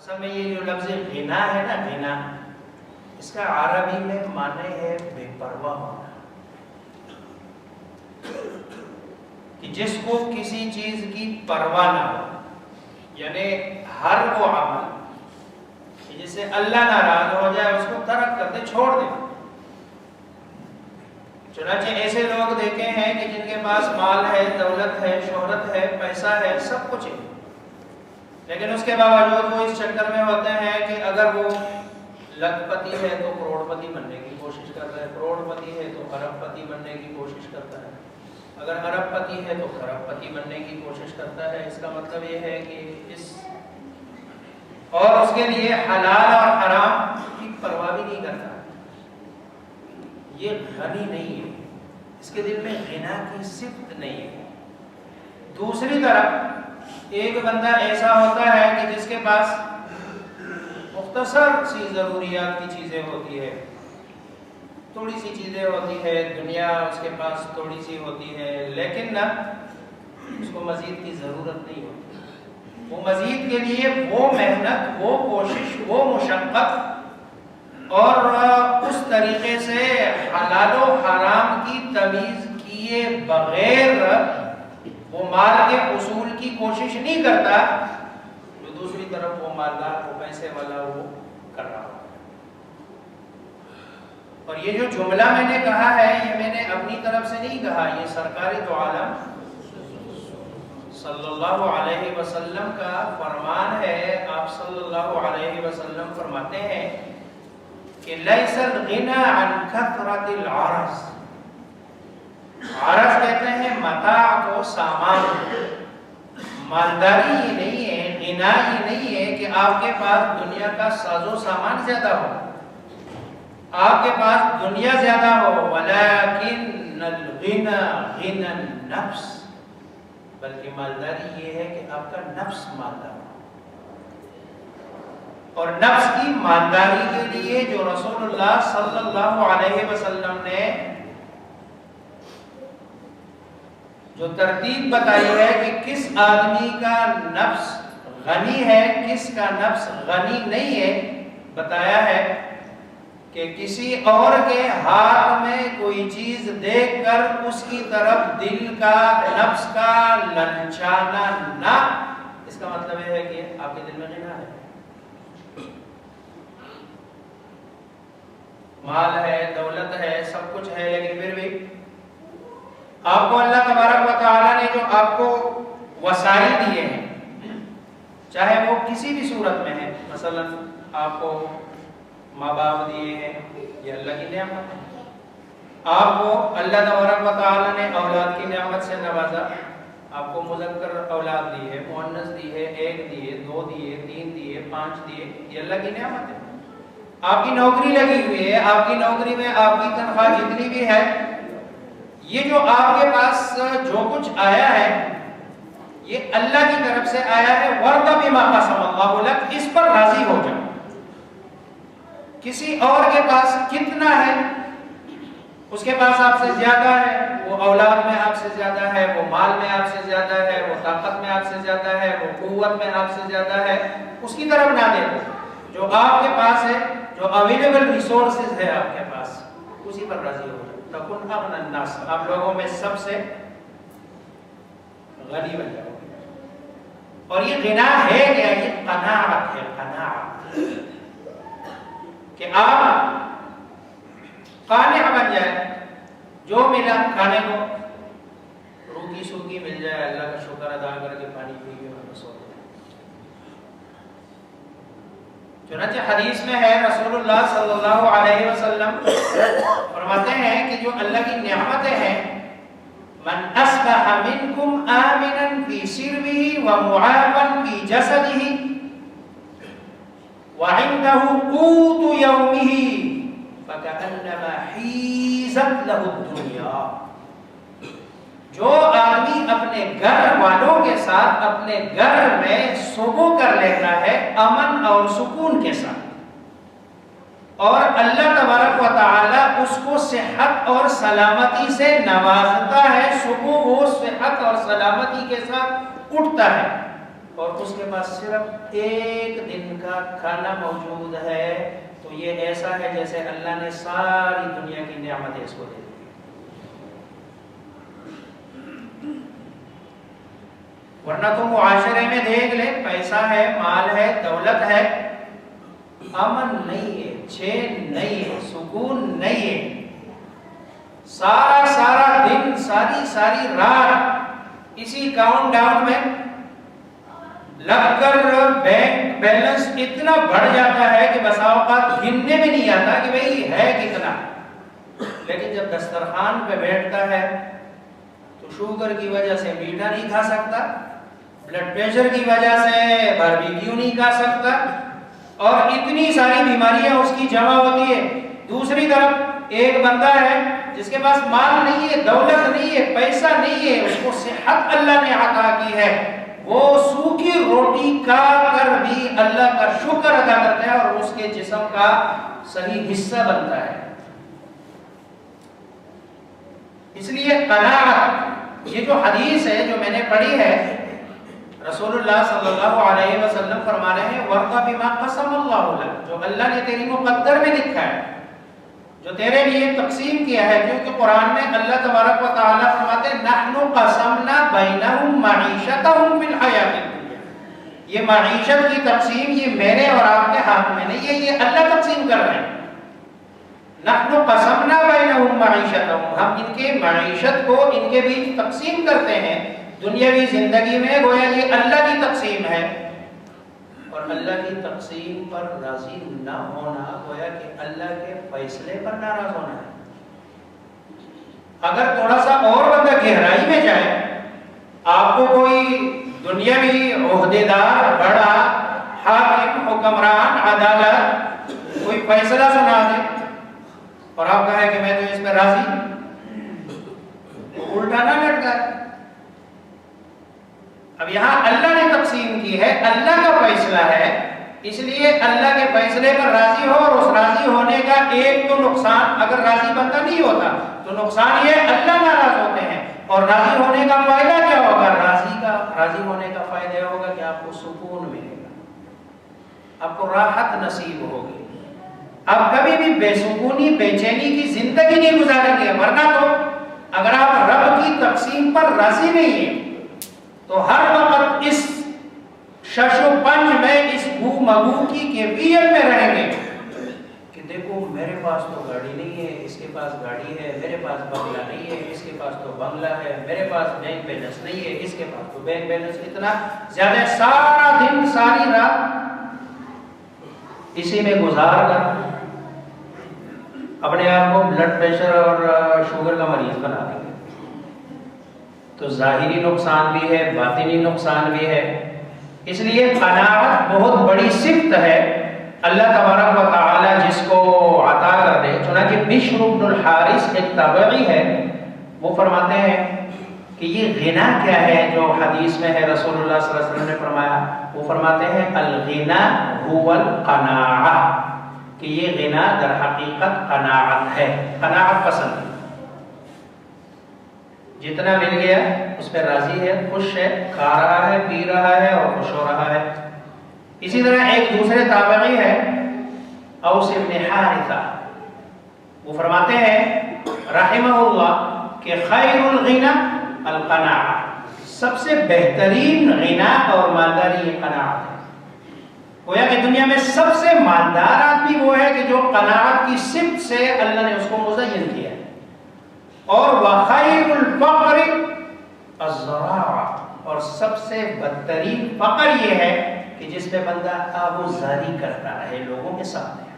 اصل میں یہ جو لفظ غنا ہے نا، غنا، اس کا عربی میں معنی ہے بے پرواہ ہونا، کہ جس کو کسی چیز کی پرواہ نہ ہو، یعنی ہر وہ عمل جس سے اللہ ناراض ہو جائے اس کو ترک کر دے، چھوڑ دے۔ چنانچہ ایسے لوگ دیکھے ہیں کہ جن کے پاس مال ہے، دولت ہے، شہرت ہے، پیسہ ہے، سب کچھ ہے، لیکن اس کے باوجود وہ اس چکر میں ہوتے ہیں کہ اگر وہ لکھ پتی ہے تو کروڑ پتی بننے کی کوشش کرتا ہے، کروڑ پتی ہے تو ارب پتی بننے کی کوشش کرتا ہے، اگر ارب پتی ہے تو کروڑ پتی بننے کی کوشش کرتا ہے۔ اس کا مطلب یہ ہے کہ اور اس کے لیے حلال اور حرام کی پرواہ بھی نہیں کرتا، یہ غنی نہیں ہے، اس کے دل میں غنا کی صفت نہیں ہے۔ دوسری طرف ایک بندہ ایسا ہوتا ہے کہ جس کے پاس مختصر سی ضروریات کی چیزیں ہوتی ہے، تھوڑی سی چیزیں ہوتی ہے، دنیا اس کے پاس تھوڑی سی ہوتی ہے، لیکن نہ اس کو مزید کی ضرورت نہیں ہوتی، وہ مزید کے لیے وہ محنت، وہ کوشش، وہ مشقت اور اس طریقے سے حلال و حرام کی تمیز کیے بغیر وہ مال کے حصول کی کوشش نہیں کرتا، جو دوسری طرف وہ مالدار، وہ پیسے والا وہ کر رہا ہوتا ہے۔ اور یہ جو جملہ میں نے کہا ہے یہ میں نے اپنی طرف سے نہیں کہا، یہ سرکار دو عالم صلی اللہ علیہ وسلم کا فرمان ہے۔ آپ صلی اللہ علیہ وسلم فرماتے ہیں کہ لیس الغنى عن کثرت العرض، عرض کہتے ہیں متاع کو، سامان، مالداری یہ نہیں ہے، غنا یہ نہیں ہے کہ آپ کے پاس دنیا کا ساز و سامان زیادہ ہو، آپ کے پاس دنیا زیادہ ہو، ولکن الغنى غنى النفس، بلکہ مالداری یہ ہے کہ آپ کا نفس مالدار ہو۔ اور نفس کی مالداری کے لیے جو رسول اللہ صلی اللہ علیہ وسلم نے جو ترتیب بتائی ہے کہ کس آدمی کا نفس غنی ہے، کس کا نفس غنی نہیں ہے، بتایا ہے کہ کسی اور کے ہاتھ میں کوئی چیز دیکھ کر اس کی طرف دل کا، نفس کا للچانا نہ، اس کا مطلب یہ ہے کہ آپ کے دل میں غنا ہے، مال ہے، دولت ہے، سب کچھ ہے، لیکن پھر بھی آپ کو اللہ تبارک و تعالیٰ نے جو آپ کو وسائل دیے ہیں، چاہے وہ کسی بھی صورت میں ہے، مثلا آپ کو ماں باپ دیے ہیں، یہ اللہ کی نعمت ہے، آپ کو اللہ تبارک و تعالیٰ نے اولاد کی نعمت سے نوازا، آپ کو مذکر اولاد دی ہے، مؤنث دی ہے، 1 دیے، 2 دیے، 3 دیے، 5 دیے، یہ اللہ کی نعمت ہے۔ آپ کی نوکری لگی ہوئی ہے، آپ کی نوکری میں آپ کی تنخواہ جتنی بھی ہے، یہ جو آپ کے پاس جو کچھ آیا ہے یہ اللہ کی طرف سے آیا ہے، وَرْضَ بِمَا قَسَمَ اللَّهُ لَكَ، اس پر راضی ہو جاؤ۔ کسی اور کے پاس کتنا ہے، اس کے پاس آپ سے زیادہ ہے، وہ اولاد میں آپ سے زیادہ ہے، وہ مال میں آپ سے زیادہ ہے، وہ طاقت میں آپ سے زیادہ ہے، وہ قوت میں آپ سے زیادہ ہے، اس کی طرف نہ دیکھو، جو آپ کے پاس ہے، جو اویلیبل ریسورسز ہے آپ کے پاس، اسی پر راضی ہو جاؤ۔ تکن اغنى الناس، آپ لوگوں میں سب سے غنی بن جاؤ گے۔ اور یہ غنا ہے کیا؟ یہ قناعت ہے، قناعت، کہ آپ قانع بن جائے، جو ملا کھانے کو، روکی سوکی مل جائے، اللہ کا شکر ادا کر کے پانی پی کے بس ہو جائے۔ چنانچہ حدیث میں ہے رسول اللہ صلی اللہ علیہ وسلم فرماتے ہیں کہ جو اللہ کی نعمتیں ہیں، من اصبح منکم آمنا فی سربه ومعافا فی جسده وعنده قوت یومه فکأنما حیزت له الدنیا، جو آدمی اپنے گھر والوں کے ساتھ اپنے گھر میں صبح کر لیتا ہے امن اور سکون کے ساتھ، اور اللہ تبارک و تعالی اس کو صحت اور سلامتی سے نوازتا ہے، صبح وہ صحت اور سلامتی کے ساتھ اٹھتا ہے، اور اس کے پاس صرف ایک دن کا کھانا موجود ہے، تو یہ ایسا ہے جیسے اللہ نے ساری دنیا کی نعمتیں اس کو دے دی۔ ورنہ تو معاشرے میں دیکھ لیں، پیسہ ہے، مال ہے، دولت ہے، امن نہیں ہے، چین نہیں ہے، سکون نہیں ہے، سارا دن، ساری رات اسی کاؤنٹ ڈاؤن میں لگ کر بینک بیلنس اتنا بڑھ جاتا ہے کہ بسا اوقات گننے میں نہیں آتا کہ بھئی ہے کتنا، لیکن جب دسترخوان پہ بیٹھتا ہے تو شوگر کی وجہ سے میٹھا نہیں کھا سکتا، بلڈ پریشر کی وجہ سے باربیکیو نہیں کھا سکتا، اور اتنی ساری بیماریاں اس کی جمع ہوتی ہے۔ دوسری طرف ایک بندہ ہے جس کے پاس مال نہیں ہے، دولت نہیں ہے، پیسہ نہیں ہے، اس کو صحت اللہ نے عطا کی ہے، وہ سوکھی روٹی کھا کر بھی اللہ کا شکر ادا کرتا ہے اور اس کے جسم کا صحیح حصہ بنتا ہے۔ اس لیے قناعت، یہ جو حدیث ہے جو میں نے پڑھی ہے، رسول اللہ صلی اللہ علیہ وسلم فرما رہے ہیں وَرْضَ بِمَا قَسَمَ اللَّهُ لَكَ، جو اللہ نے تیری مقدر میں لکھا ہے، جو تیرے لیے تقسیم کیا ہے، کیونکہ قرآن میں اللہ تبارک و تعالیٰ فرماتے ہیں نَحْنُ قَسَمْنَا بَيْنَهُمْ مَعِيشَتَهُمْ فِي الْحَيَاةِ الدُّنْيَا، یہ معیشت کی تقسیم یہ میرے اور آپ کے ہاتھ میں نہیں ہے، یہ اللہ تقسیم کر رہے ہیں۔ نَحْنُ قَسَمْنَا بَيْنَهُمْ مَعِيشَتَهُمْ، ہم ان کے معیشت کو ان کے بیچ تقسیم کرتے ہیں دنیاوی زندگی میں، گویا یہ اللہ کی تقسیم ہے، اور اللہ کی تقسیم پر راضی نہ ہونا گویا کہ اللہ کے فیصلے پر ناراض ہونا ہے۔ اگر تھوڑا سا اور بندہ گہرائی میں جائے، آپ کو کوئی دنیاوی عہدیدار، بڑا حاکم، حکمران، عدالت کوئی فیصلہ سنا دے اور آپ کہیں کہ میں تو اس پہ راضی، الٹا نہ لٹکا ہے۔ اب یہاں اللہ نے تقسیم کی ہے، اللہ کا فیصلہ ہے، اس لیے اللہ کے فیصلے پر راضی ہو، اور اس راضی ہونے کا ایک تو نقصان، اگر راضی بندہ نہیں ہوتا تو نقصان یہ اللہ ناراض ہوتے ہیں، اور راضی ہونے کا فائدہ کیا ہوگا؟ راضی ہونے کا فائدہ یہ ہوگا کہ آپ کو سکون ملے گا، آپ کو راحت نصیب ہوگی، آپ کبھی بھی بے سکونی، بے چینی کی زندگی نہیں گزاریں گے۔ ورنہ تو اگر آپ رب کی تقسیم پر راضی نہیں ہیں تو ہر وقت اس شش و پنج میں، اس بو مگو کی کیفیت میں رہیں گے کہ دیکھو میرے پاس تو گاڑی نہیں ہے، اس کے پاس گاڑی ہے، میرے پاس بنگلہ نہیں ہے، اس کے پاس تو بنگلہ ہے، میرے پاس بینک بیلنس نہیں ہے، اس کے پاس تو بینک بیلنس اتنا زیادہ، سارا دن ساری رات اسی میں گزار کر اپنے آپ کو بلڈ پریشر اور شوگر کا مریض بنا دیں گے۔ تو ظاہری نقصان بھی ہے، باطنی نقصان بھی ہے۔ اس لیے قناعت بہت بڑی صفت ہے اللہ تبارک و تعالی جس کو عطا کر دے۔ چنانچہ بشر بن الحارث ایک تابعی ہے، وہ فرماتے ہیں کہ یہ غنا کیا ہے جو حدیث میں ہے، رسول اللہ صلی اللہ علیہ وسلم نے فرمایا، وہ فرماتے ہیں الغنا هو القناعہ، کہ یہ غنا در حقیقت قناعت ہے، قناعت پسند، جتنا مل گیا اس پہ راضی ہے، خوش ہے، کھا رہا ہے، پی رہا ہے اور خوش ہو رہا ہے۔ اسی طرح ایک دوسرے تابعی ہے اوس بن حارثہ، وہ فرماتے ہیں رحمہ اللہ کہ خیر الغنا القناعہ، سب سے بہترین غنا اور مالداری یہ قناعت ہے۔ گویا کہ دنیا میں سب سے مالدار آدمی وہ ہے کہ جو قناعت کی صفت سے اللہ نے اس کو مزین کیا ہے۔ اور وخیر الفقر الزراعہ، اور سب سے بدترین فقر یہ ہے کہ جس میں بندہ آبوزاری کرتا رہے، لوگوں کے سامنے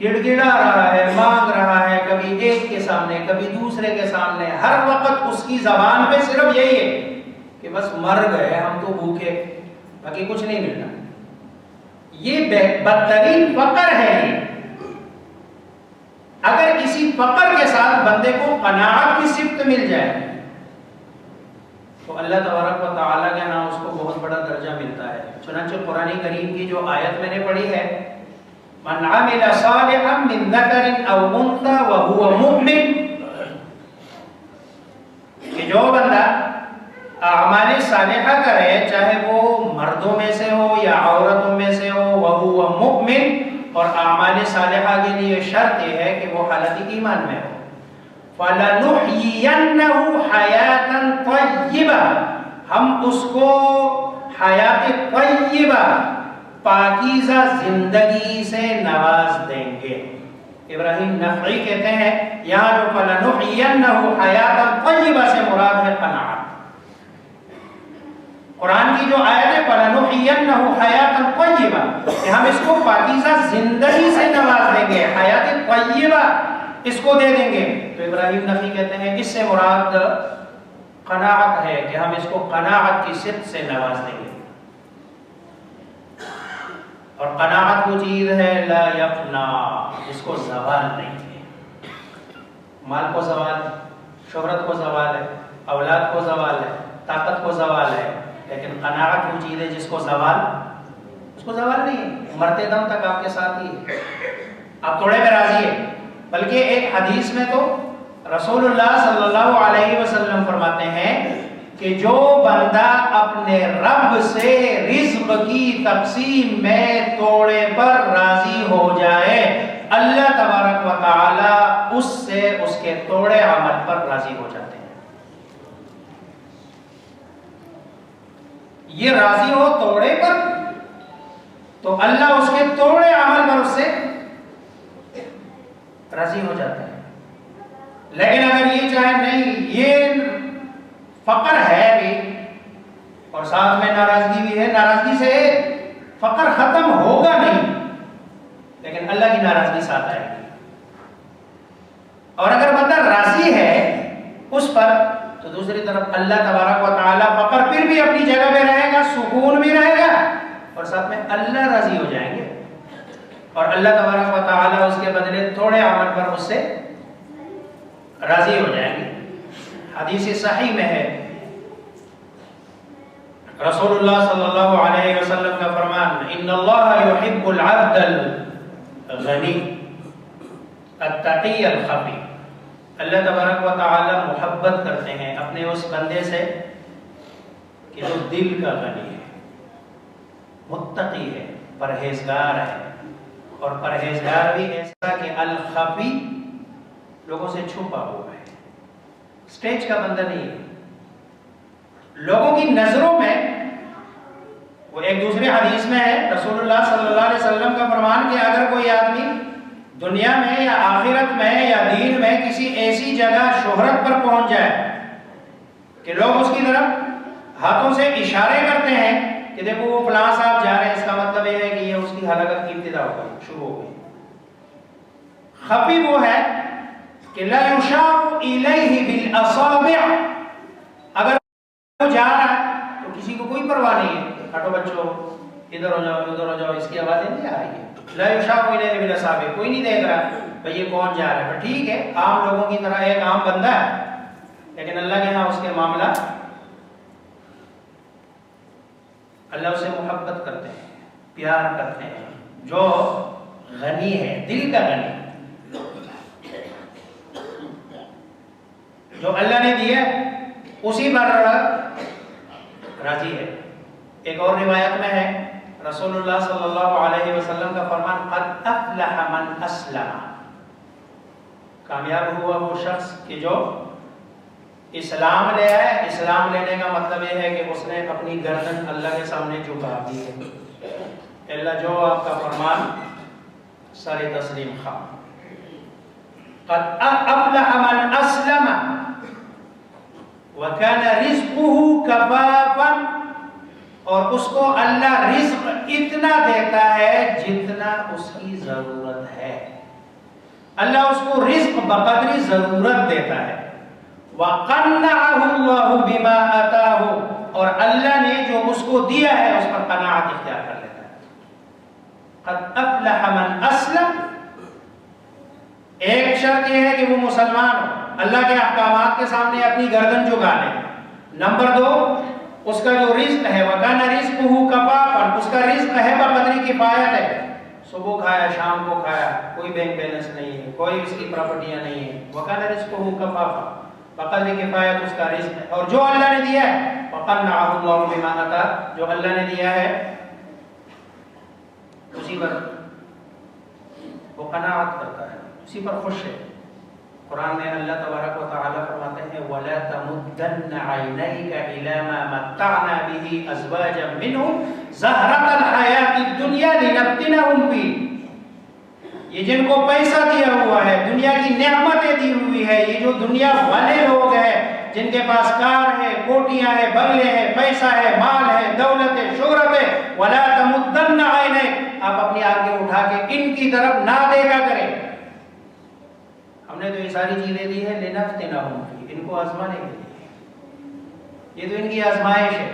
گڑ گڑا رہا ہے، مانگ رہا ہے، کبھی ایک کے سامنے، کبھی دوسرے کے سامنے، ہر وقت اس کی زبان پہ صرف یہی ہے کہ بس مر گئے ہم تو بھوکے، باقی کچھ نہیں ملنا۔ یہ بدترین فقر ہے۔ اگر کسی فقر کے ساتھ بندے کو قناعت کی صفت مل جائے تو اللہ تبارک و تعالیٰ کے ہاں اس کو بہت بڑا درجہ ملتا ہے۔ چنانچہ قرآن کریم کی جو آیت میں نے پڑھی ہے، من عمل صالحا من ذکر او انثى وهو مؤمن، کہ جو بندہ اعمال صالحہ کرے، صالحہ کے لیے شرط یہ ہے کہ وہ حالت ایمان میں ہو. فَلَنُحْيِيَنَّهُ حَيَاةً طَيِّبَةً، ہم اس کو حیات طیبہ پاکیزہ زندگی سے نواز دیں گے. ابراہیم نخعی کہتے ہیں یہاں جو فَلَنُحْيِيَنَّهُ حَيَاةً طَيِّبَةً سے مراد ہے قناعت. قرآن کی جو آیت ہے فَلَنُحْيِيَنَّهُ حَيَاةً طَيِّبَةً کہ ہم اس کو پاکیزہ زندگی سے نواز دیں گے، حیات طیبہ اس کو دے دیں گے. تو ابراہیم نخعی کہتے ہیں اس سے مراد قناعت ہے کہ ہم اس کو قناعت کی صفت سے نواز دیں گے. اور قناعت وہ چیز ہے لا یفنا، جس کو زوال نہیں ہے. مال کو زوال ہے، شہرت کو زوال ہے، اولاد کو زوال ہے، طاقت کو زوال ہے، لیکن قناعت وہ چیز ہے جس کو زوال نہیں ہے. مرتے دم تک آپ کے ساتھ ہی ہے، آپ تھوڑے میں راضی ہے. بلکہ ایک حدیث میں تو رسول اللہ صلی اللہ علیہ وسلم فرماتے ہیں کہ جو بندہ اپنے رب سے رزق کی تقسیم میں توڑے پر راضی ہو جائے، اللہ تبارک و تعالی اس سے اس کے توڑے عمل پر راضی ہو جاتے ہیں. یہ راضی ہو توڑے پر تو اللہ اس کے توڑے عمل پر اس سے راضی ہو جاتا ہے. لیکن اگر یہ چاہے نہیں، یہ فقر ہے بھی اور ساتھ میں ناراضگی بھی ہے، ناراضگی سے فقر ختم ہوگا نہیں لیکن اللہ کی ناراضگی ساتھ آئے گی. اور اگر بندہ راضی ہے اس پر تو دوسری طرف اللہ تبارک و تعالی فقر پھر بھی اپنی جگہ پہ رہے گا، سکون بھی رہے گا اور ساتھ میں اللہ راضی ہو جائیں گے اور اللہ تبارک و تعالی اس کے بدلے تھوڑے عمل پر اس سے راضی ہو جائیں گے. حدیث صحیح میں ہے رسول اللہ صلی اللہ علیہ وسلم کا فرمان ان اللہ یحب العبد الغنی التقی الخفی. اللہ تبارک و تعالی محبت کرتے ہیں اپنے اس بندے سے کہ جو دل کا غنی ہے، متقی ہے، پرہیزگار ہے. اور پرہیزگار بھی ایسا کہ الخفی لوگوں سے چھپا ہوا ہے، سٹیج کا بندہ نہیں ہے، لوگوں کی نظروں میں. وہ ایک دوسرے حدیث میں ہے رسول اللہ صلی اللہ علیہ وسلم کا فرمان کہ اگر کوئی آدمی دنیا میں یا آخرت میں یا دین میں کسی ایسی جگہ شہرت پر پہنچ جائے کہ لوگ اس کی طرف ہاتھوں سے اشارے کرتے ہیں کہ دیکھو وہ فلاں صاحب جا رہے ہیں، اس کا مطلب یہ ہے کہ یہ اس کی ہلاکت کی ابتدا ہو گئی، شروع ہو گئی. خفی وہ ہے کہ لا یشار الیہ بالاصابع، اگر وہ جا رہا ہے تو کسی کو کوئی پرواہ نہیں ہے، ہٹو بچوں ادھر ہو جاؤ ادھر ہو جاؤ، اس کی آوازیں نہیں آ رہی ہے. لا یشار الیہ بالاصابع، کوئی نہیں دیکھ رہا بھئی یہ کون جا رہا ہے. ٹھیک ہے عام لوگوں کی طرح ایک عام بندہ ہے، لیکن اللہ کے ہاں اس کے معاملہ اللہ اسے محبت کرتے ہیں، پیار کرتے ہیں. جو غنی ہے، دل کا غنی، جو اللہ نے دیا اسی پر راضی ہے. ایک اور روایت میں ہے رسول اللہ صلی اللہ علیہ وسلم کا فرمان قد افلح من اسلم، کامیاب ہوا وہ شخص کہ جو اسلام لے آئے. اسلام لینے کا مطلب یہ ہے کہ اس نے اپنی گردن اللہ کے سامنے جھکا دی ہے. اللہ جو آپ کا فرمان سر تسلیم خواہ. قد افلح من اسلم وَكَانَ رِزْقُهُ كَفَافًا، اور اس کو اللہ رزق اتنا دیتا ہے جتنا اس کی ضرورت ہے. اللہ اس کو رزق بقدر ضرورت دیتا ہے. وَقَنَّعَهُ اللَّهُ بِمَا آتَاهُ، اور اللہ نے جو اس کو دیا ہے اس پر قناعت اختیار کر لیتا ہے. قد افلح من اسلم، ایک شرط یہ ہے کہ وہ مسلمان ہو، اللہ کے احکامات کے سامنے اپنی گردن جھکا لے. نمبر 2 اس کا جو رزق ہے وَكَانَ رِزْقُهُ كَفَافًا، اس کا رزق ہے بقدر کفایت ہے. صبح کھایا شام کو کھایا، کوئی بینک بیلنس نہیں ہے، کوئی اس کی پراپرٹیاں نہیں ہیں. وَكَانَ رِزْقُهُ كَفَافًا، بقدر کفایت اس کا رزق ہے. اور جو اللہ نے دیا ہے وَقَنَّعَهُ اللَّهُ بِمَا آتَاهُ، جو اللہ نے دیا ہے اسی پر وہ قناعت کرتا ہے، اسی پر خوش ہے۔ قرآن میں اللہ تبارک و تعالیٰ فرماتے ہیں وَلَا تَمُدَّنَّ عَيْنَيْكَ إِلَىٰ مَا مَتَّعْنَا بِهِ أَزْوَاجًا مِّنْهُمْ زَهْرَةَ الْحَيَاةِ الدُّنْيَا لِنَفْتِنَهُمْ فِيهِ۔ یہ جن کو پیسہ دیا ہوا ہے، دنیا کی نعمتیں دی ہوئی ہے، یہ جو دنیا والے لوگ ہیں جن کے پاس کار ہے، کوٹیاں ہیں، بنگلے ہیں، پیسہ ہے، مال ہے، دولت ہے، شہرت ہے، وَلَا تَمُدَّنَّ عَيْنَيْكَ، آپ اپنی آنکھیں اٹھا کے ان کی طرف نہ دیکھا کریں۔ ہم نے تو یہ ساری چیزیں دی ہے لِنَفْتِنَهُمْ فِيهِ، ان کو آزمانے کے لیے، یہ تو ان کی آزمائش ہے۔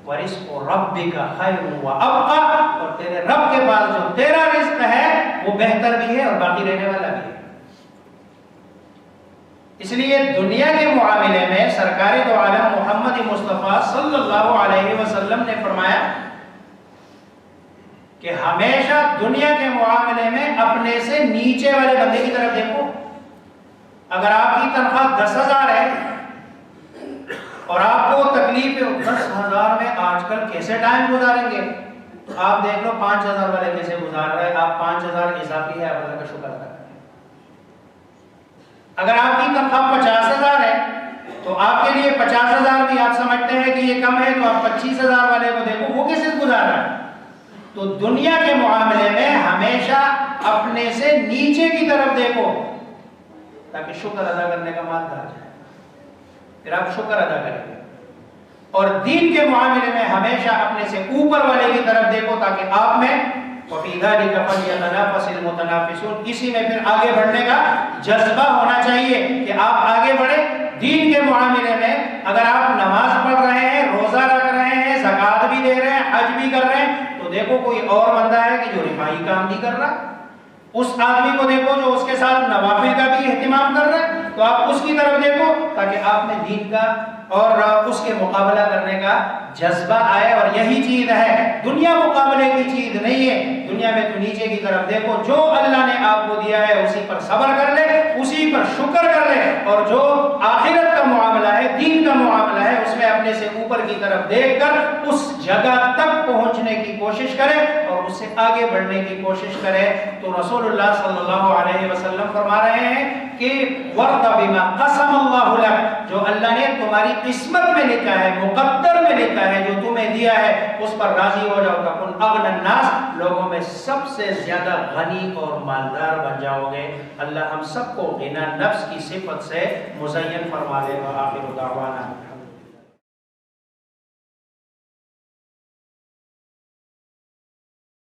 وَرِزْقُ رَبِّكَ خَيْرٌ وَأَبْقَىٰ، اور تیرے رب کے پاس جو تیرا رزق ہے وہ بہتر بھی ہے اور باقی رہنے والا بھی ہے۔ اس لیے دنیا کے معاملے میں سرکار دو عالم محمد مصطفیٰ صلی اللہ علیہ وسلم نے فرمایا کہ ہمیشہ دنیا کے معاملے میں اپنے سے نیچے والے بندے کی طرف دیکھو۔ اگر آپ کی تنخواہ 10,000 ہے اور آپ کو تکلیف ہے 10,000 میں آج کل کیسے ٹائم گزاریں گے، تو آپ دیکھ لو 5,000 والے کیسے گزار رہے ہیں، آپ 5,000 اضافی ہے، اللہ کا شکر ادا کریں۔ اگر آپ کی تنخواہ 50,000 ہے تو آپ کے لیے 50,000 بھی آپ سمجھتے ہیں کہ یہ کم ہے، تو آپ 25,000 والے کو دیکھو وہ کیسے گزار رہا ہے۔ تو دنیا کے معاملے میں ہمیشہ اپنے سے نیچے کی طرف دیکھو تاکہ شکر ادا کرنے کا مال آ جائے، پھر آپ شکر ادا کریں گے۔ اور دین کے معاملے میں ہمیشہ اپنے سے اوپر والے کی طرف دیکھو تاکہ آپ میں وَفِي ذَلِكَ فَلْيَتَنَافَسِ الْمُتَنَافِسُونَ، اسی میں پھر آگے بڑھنے کا جذبہ ہونا چاہیے کہ آپ آگے بڑھیں۔ دین کے معاملے میں اگر آپ نماز پڑھ رہے ہیں، روزہ رکھ رہے ہیں، زکوٰۃ بھی دے رہے ہیں، حج بھی کر رہے ہیں، تو دیکھو کوئی اور بندہ ہے کہ جو رفاہی کام نہیں کر رہا، اس آدمی کو دیکھو جو اس کے ساتھ نوافل کا بھی اہتمام کر رہا ہے، تو آپ اس کی طرف دیکھو تاکہ آپ میں دین کا اور اس کے مقابلہ کرنے کا جذبہ آئے۔ اور یہی چیز ہے، دنیا مقابلے کی چیز نہیں ہے، دنیا میں تو نیچے کی طرف دیکھو، جو اللہ نے آپ کو دیا ہے اسی پر صبر کر لے، اسی پر شکر کر لے، اور جو آخرت کا معاملہ ہے، دین کا معاملہ ہے، اس میں اپنے سے اوپر کی طرف دیکھ کر اس جگہ تک پہنچنے کی کوشش کرے اور اس سے آگے بڑھنے کی کوشش کرے۔ تو رسول اللہ صلی اللہ علیہ وسلم فرما رہے ہیں کہ وَرْضَ بِمَا قَسَمَ اللَّهُ لَكَ، جو اللہ نے تمہاری قسمت میں لکھا ہے، مقدر میں لکھا ہے، جو تمہیں دیا ہے اس پر راضی ہو جاؤ، تَكُنْ أَغْنَى النَّاسِ، لوگوں میں سب سے زیادہ غنی اور مالدار بن جاؤ گے۔ اللہ ہم سب کو غنی نفس کی صفت سے مزین فرما دے۔ وآخر دعوانا